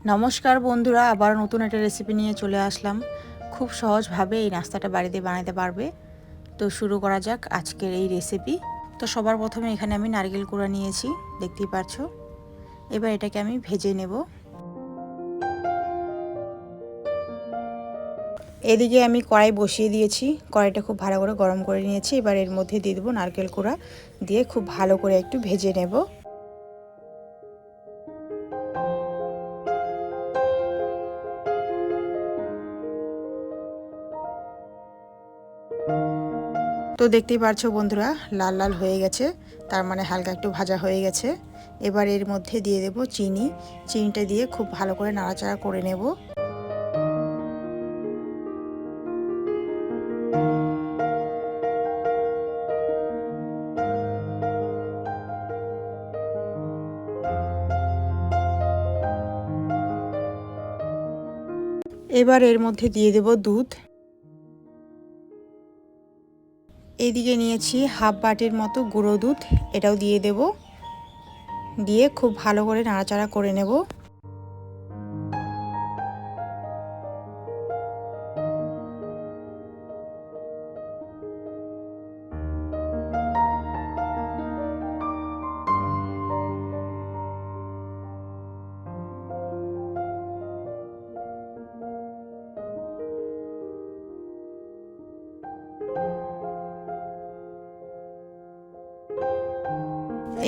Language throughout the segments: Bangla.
নমস্কার বন্ধুরা, আবার নতুন একটা রেসিপি নিয়ে চলে আসলাম। খুব সহজভাবে এই নাস্তাটা বাড়িতে বানাতে পারবে। তো শুরু করা যাক আজকের এই রেসিপি। তো সবার প্রথমে এখানে আমি নারকেল কুড়া নিয়েছি, দেখতেই পাচ্ছো। এবার এটাকে আমি ভেজে নেব। এদিকে আমি কড়াই বসিয়ে দিয়েছি, কড়াইটা খুব ভালো করে গরম করে নিয়েছি। এবার এর মধ্যে দিয়ে দেবো নারকেল কুড়া, দিয়ে খুব ভালো করে একটু ভেজে নেব। তো দেখতেই পাচ্ছো বন্ধুরা, লাল লাল হয়ে গেছে, তার মানে হালকা একটু ভাজা হয়ে গেছে। এবার এর মধ্যে দিয়ে দেব চিনি, চিনিটা দিয়ে খুব ভালো করে নাড়াচাড়া করে নেব। এবার এর মধ্যে দিয়ে দেব দুধ। এইদিকে নিয়েছি হাফ বাটির মতো গুঁড়ো দুধ, এটাও দিয়ে দেব। দিয়ে খুব ভালো করে নাড়াচাড়া করে নেব।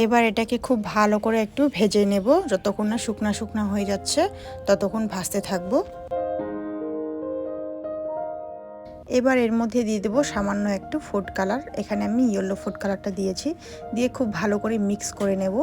এবার এটাকে খুব ভালো করে একটু ভেজে নেব। যতক্ষণ না শুকনা শুকনা হয়ে যাচ্ছে ততক্ষণ ভাজতে থাকবো। এবার এর মধ্যে দিয়ে দেবো সামান্য একটু ফুড কালার। এখানে আমি ইয়েলো ফুড কালারটা দিয়েছি, দিয়ে খুব ভালো করে মিক্স করে নেব।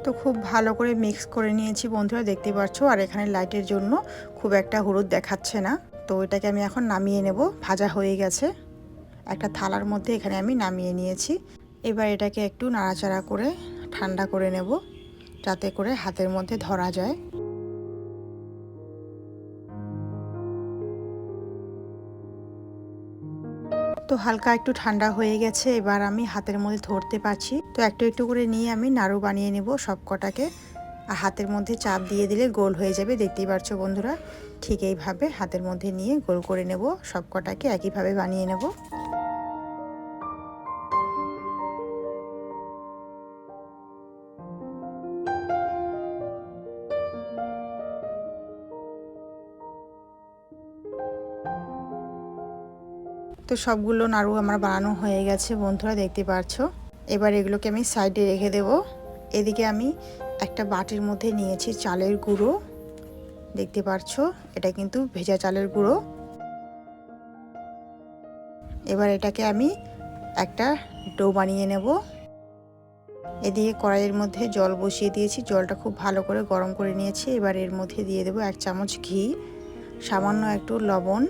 তো খুব ভালো করে মিক্স করে নিয়েছি বন্ধুরা, দেখতে পাচ্ছ। আর এখানে লাইটের জন্য খুব একটা হলুদ দেখাচ্ছে না। তো এটাকে আমি এখন নামিয়ে নেব, ভাজা হয়ে গেছে। একটা থালার মধ্যে এখানে আমি নামিয়ে নিয়েছি। এবার এটাকে একটু নাড়াচাড়া করে ঠান্ডা করে নেব, যাতে করে হাতের মধ্যে ধরা যায়। তো হালকা একটু ঠান্ডা হয়ে গেছে, এবার আমি হাতের মধ্যে ধরতে পারছি। তো একটু একটু করে নিয়ে আমি নাড়ু বানিয়ে নেব সব কটাকে। আর হাতের মধ্যে চাপ দিয়ে দিলে গোল হয়ে যাবে, দেখতেই পাচ্ছ বন্ধুরা। ঠিক এইভাবে হাতের মধ্যে নিয়ে গোল করে নেব, সব কটাকে একইভাবে বানিয়ে নেব। তো সবগুলো নাড়ু আমার বানানো হয়ে গেছে বন্ধুরা, দেখতে পাচ্ছ। এবার এগুলোকে আমি সাইডে রেখে দেব। এদিকে আমি একটা বাটির মধ্যে নিয়েছি চালের গুঁড়ো, দেখতে পাচ্ছ। এটা কিন্তু ভেজা চালের গুঁড়ো। এবার এটাকে আমি একটা ডো বানিয়ে নেব। এদিকে কড়াইয়ের মধ্যে জল বসিয়ে দিয়েছি, জলটা খুব ভালো করে গরম করে নিয়েছি। এবার এর মধ্যে দিয়ে দেবো 1 চামচ ঘি, সামান্য একটু লবণ।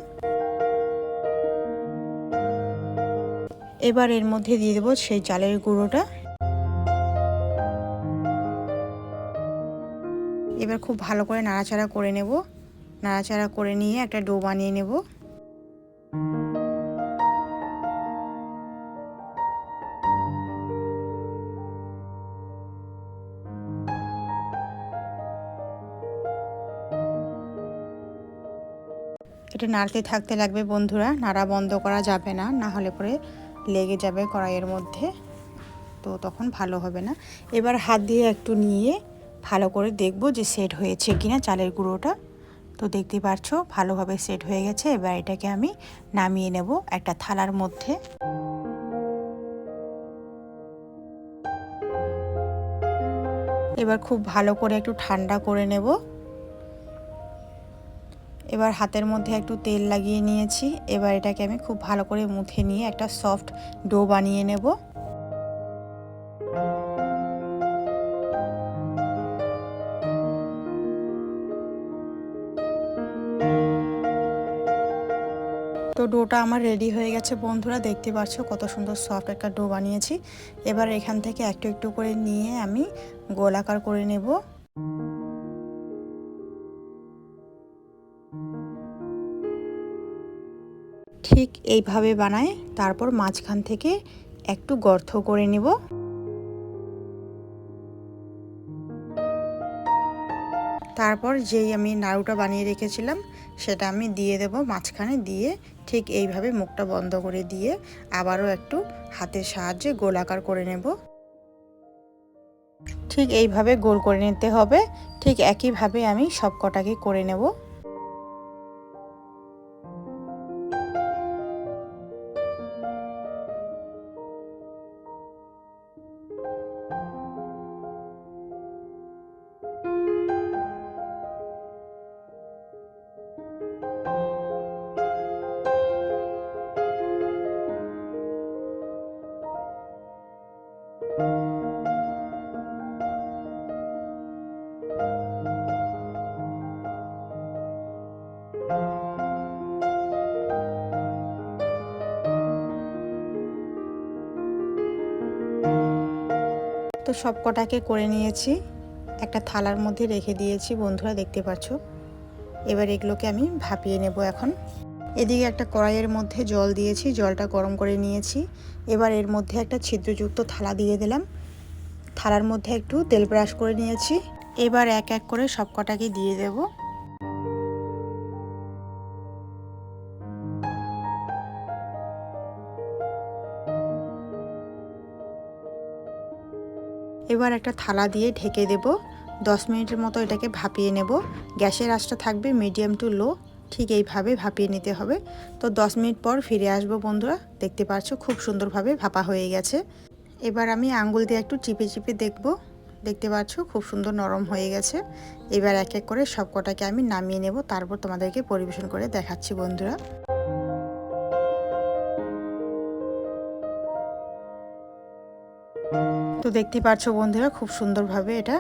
এবার এর মধ্যে দিয়ে দেবো সেই চালের গুঁড়োটা। এবার খুব ভালো করে নাড়াচাড়া করে নেব। নাড়াচাড়া করে নিয়ে একটা ডো বানিয়ে নেব। এটা নাড়তে থাকতে লাগবে বন্ধুরা, নাড়া বন্ধ করা যাবে না, না হলে পরে লেগে যাবে কড়াইয়ের মধ্যে, তো তখন ভালো হবে না। এবার হাত দিয়ে একটু নিয়ে ভালো করে দেখব যে সেট হয়েছে কিনা চালের গুঁড়োটা। তো দেখতে পাচ্ছ ভালোভাবে সেট হয়ে গেছে। এবার এটাকে আমি নামিয়ে নেব একটা থালার মধ্যে। এবার খুব ভালো করে একটু ঠান্ডা করে নেব। এবার হাতের মধ্যে একটু তেল লাগিয়ে নিয়েছি। এবার এটাকে আমি খুব ভালো করে মুথে নিয়ে একটা সফট ডো বানিয়ে নেব। তো ডোটা আমার রেডি হয়ে গেছে বন্ধুরা, দেখতে পাচ্ছ কত সুন্দর সফট একটা ডো বানিয়েছি। এবার এখান থেকে একটু একটু করে নিয়ে আমি গোলাকার করে নেব। ঠিক এইভাবে বানায় তারপর মাঝখান থেকে একটু গর্ত করে নেব। তারপর যেই আমি নাড়ুটা বানিয়ে রেখেছিলাম সেটা আমি দিয়ে দেব মাঝখানে, দিয়ে ঠিক এইভাবে মুখটা বন্ধ করে দিয়ে আবারও একটু হাতের সাহায্যে গোলাকার করে নেব। ঠিক এইভাবে গোল করে নিতে হবে। ঠিক একইভাবে আমি সব কটাকে করে নেব। তো সব কটাকে করে নিয়েছি, একটা থালার মধ্যে রেখে দিয়েছি বন্ধুরা, দেখতে পাচ্ছ। এবার এগুলোকে আমি ভাপিয়ে নেব এখন। এদিকে একটা কড়াইয়ের মধ্যে জল দিয়েছি, জলটা গরম করে নিয়েছি। এবার এর মধ্যে একটা ছিদ্রযুক্ত থালা দিয়ে দিলাম, থালার মধ্যে একটু তেল ব্রাশ করে নিয়েছি। এবার এক এক করে সব কটাকে দিয়ে দেব। এবার একটা থালা দিয়ে ঢেকে দেব। 10 মিনিটের মতো এটাকে ভাপিয়ে নেব। গ্যাসের আঁচটা থাকবে মিডিয়াম টু লো, ঠিক এইভাবে ভাপিয়ে নিতে হবে। তো 10 মিনিট পর ফিরে আসবো বন্ধুরা। দেখতে পাচ্ছ খুব সুন্দরভাবে ভাপা হয়ে গেছে। এবার আমি আঙ্গুল দিয়ে একটু চিপে চিপে দেখব। দেখতে পাচ্ছ খুব সুন্দর নরম হয়ে গেছে। এবার এক এক করে সব কটাকে আমি নামিয়ে নেব, তারপর তোমাদেরকে পরিবেশন করে দেখাচ্ছি বন্ধুরা। তো দেখতে পাচ্ছ বন্ধুরা খুব সুন্দরভাবে এটা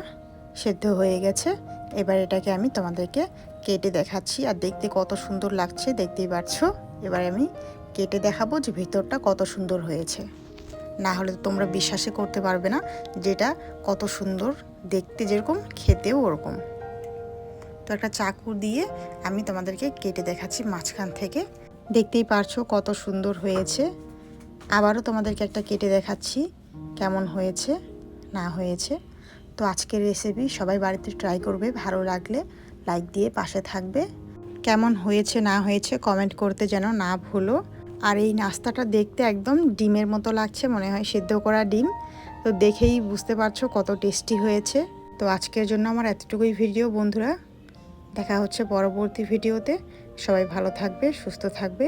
সেদ্ধ হয়ে গেছে। এবার এটাকে আমি তোমাদেরকে কেটে দেখাচ্ছি, আর দেখতে কত সুন্দর লাগছে দেখতেই পাচ্ছ। এবার আমি কেটে দেখাবো যে ভিতরটা কত সুন্দর হয়েছে, না হলে তোমরা বিশ্বাসই করতে পারবে না যেটা কত সুন্দর দেখতে, যেরকম খেতেও ওরকম। তো একটা চাকু দিয়ে আমি তোমাদেরকে কেটে দেখাচ্ছি মাঝখান থেকে। দেখতেই পারছো কত সুন্দর হয়েছে। আবারও তোমাদেরকে একটা কেটে দেখাচ্ছি কেমন হয়েছে না হয়েছে। তো আজকের রেসিপি সবাই বাড়িতে ট্রাই করবে, ভালো লাগলে লাইক দিয়ে পাশে থাকবে। কেমন হয়েছে না হয়েছে কমেন্ট করতে যেন না ভুলো। আর এই নাস্তাটা দেখতে একদম ডিমের মতো লাগছে, মনে হয় সিদ্ধ করা ডিম। তো দেখেই বুঝতে পারছো কত টেস্টি হয়েছে। তো আজকের জন্য আমার এতটুকুই ভিডিও বন্ধুরা, দেখা হচ্ছে পরবর্তী ভিডিওতে। সবাই ভালো থাকবে, সুস্থ থাকবে।